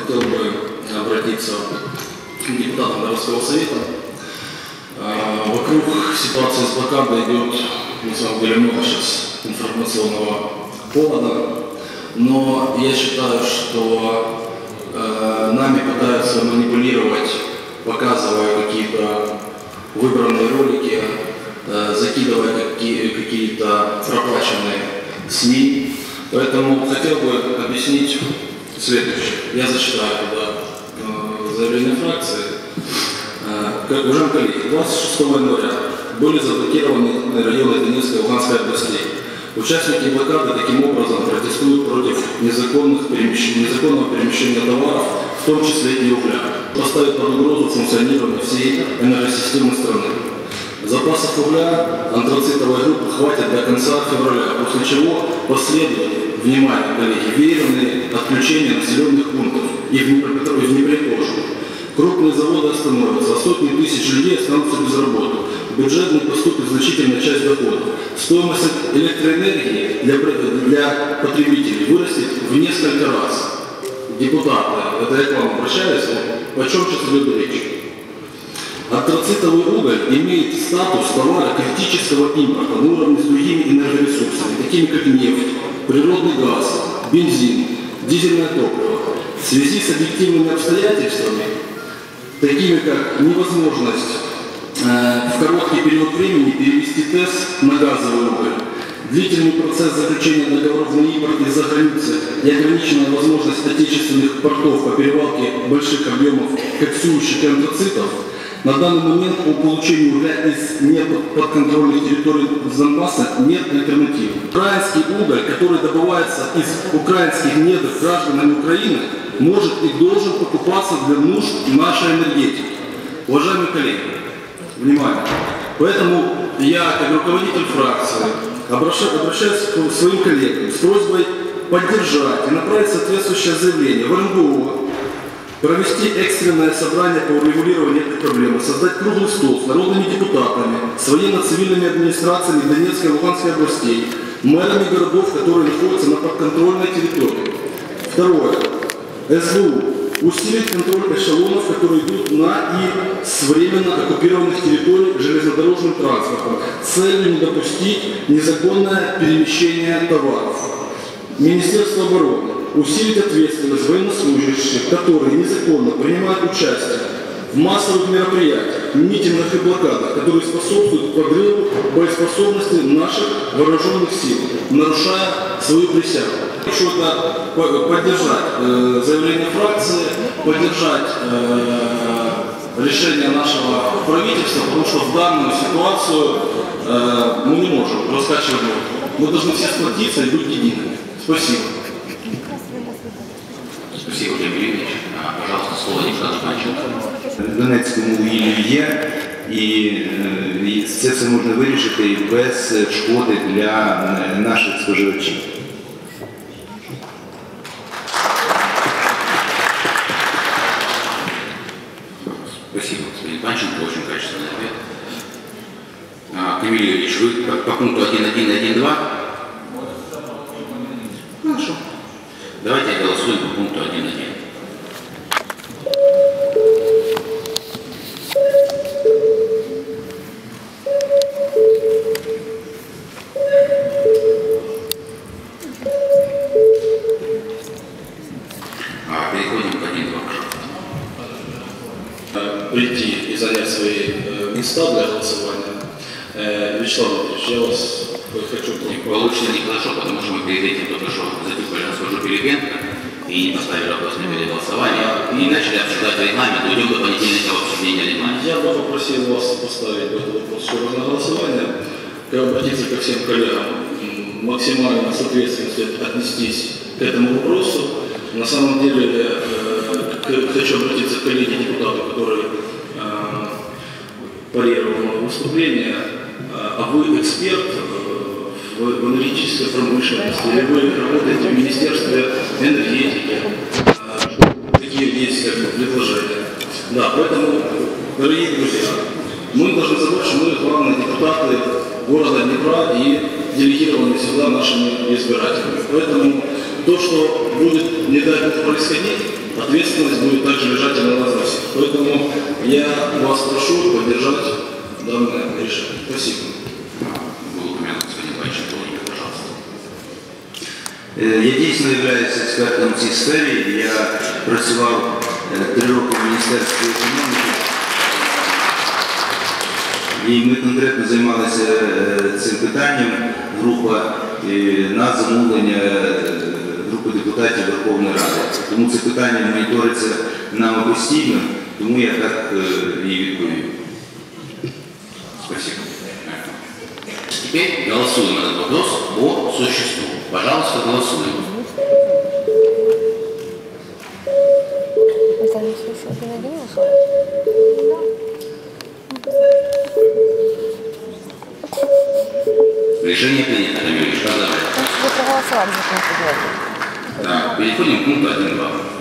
хотел бы обратиться к депутатам городского совета. Вокруг ситуации с блокадой идет, на самом деле, много сейчас информационного повода, но я считаю, что нами пытаются манипулировать, показывая какие-то выбранные ролики, закидывая какие-то проплаченные СМИ. Поэтому хотел бы объяснить следующее. Я зачитаю туда заявление фракции. Уважаемые коллеги, 26 января были заблокированы районы Донецкой и Луганской областей. Участники блокады таким образом протестуют против незаконного перемещения товаров, в том числе и угля, поставит под угрозу функционирование всей энергосистемы страны. Запасов угля антрацитовой группы хватит до конца февраля, после чего последует, внимание, коллеги, веерные отключения населенных пунктов и в Днепре тоже. Крупные заводы остановятся, а сотни тысяч людей останутся без работы. В бюджет не поступит значительная часть доходов. Стоимость электроэнергии для потребителей вырастет в несколько раз. Депутаты, это я к вам обращаюсь, о чем сейчас идет речь? Антрацитовый уголь имеет статус товара критического импорта на уровне с другими энергоресурсами, такими как нефть, природный газ, бензин, дизельное топливо. В связи с объективными обстоятельствами, такими как невозможность в короткий период времени перевести ТЭС на газовый уголь, длительный процесс заключения договоров на импорт из-за границы и ограниченная возможность отечественных портов по перевалке больших объемов коксующих и антрацитов, на данный момент по получению угля из неподконтрольных территорий Донбасса нет альтернативы. Украинский уголь, который добывается из украинских недр гражданами Украины, может и должен покупаться для нужд нашей энергетики. Уважаемые коллеги, внимание! Поэтому я, как руководитель фракции, обращаюсь к своим коллегам с просьбой поддержать и направить соответствующее заявление в РНБО, провести экстренное собрание по урегулированию этой проблемы, создать круглый стол с народными депутатами, с военно-цивильными администрациями Донецкой и Луганской областей, мэрами городов, которые находятся на подконтрольной территории. Второе. СБУ. Усилить контроль эшелонов, которые идут на и с временно оккупированных территорий железнодорожным транспортом, с целью не допустить незаконное перемещение товаров. Министерство обороны. Усилить ответственность военнослужащих, которые незаконно принимают участие в массовых мероприятиях, митингах и блокадах, которые способствуют подрыву боеспособности наших вооруженных сил, нарушая свою присягу. Хочу поддержать заявление фракции, поддержать решение нашего правительства, потому что в данную ситуацию мы не можем раскачивать руки. Мы должны все сплотиться и быть едиными. Спасибо. Спасибо, Владимир Ильич. Пожалуйста, слово депутату Панченко. В Донецькому вугіллі є, і це можна вирішити без шкоди для наших споживачів. Спасибо, господин Панченко, очень качественный ответ. Камиль Ильич, вы по пункту 1.1 и 1.2? Хорошо. Давайте голосуем по пункту 1.1. Переходим к 1.2. Прийти и занять свои места для голосования. Вячеслав Владимирович, я вас хочу... Получится нехорошо, потому что мы перед этим только что затюкали на госпожу Пилипенко и не поставили вопрос на переголосование, и начали обсуждать регламент, уйдем до понедельника в обсуждение регламента. Я бы попросил вас поставить этот вопрос еще раз на голосование, обратиться ко всем коллегам, максимально с ответственностью отнестись к этому вопросу. На самом деле, хочу обратиться к коллеге-депутату, который парировал мое выступление. А вы эксперт в энергетической промышленности, или вы работаете в Министерстве энергетики? Какие есть предложения? Да, поэтому, дорогие друзья, мы должны забыть, что мы главные депутаты города Днепра и делегированы сюда нашими избирателями. Поэтому то, что будет, не дай бог, происходить, ответственность будет также лежать и на нас на всех. Поэтому я вас прошу поддержать данное решение. Спасибо. Был упомянут господин Панченко, пожалуйста. Я дійсно являюся експертом в цій сфері. Я працював 3 роки в Міністерстві економіки. І ми конкретно займалися цим питанням, група на замовлення групи депутатів Верховної Ради. Тому це питання моніториться нами постійно, тому я так і відповів. Спасибо. Теперь голосуем этот вопрос по существу. Пожалуйста, голосуем. Это не слышу, ты надеялся? Решение принято, Камиль Ильич, поздравляю. Он тебе проголосовал за пункт 2. Так, переходим к пункту 1.2.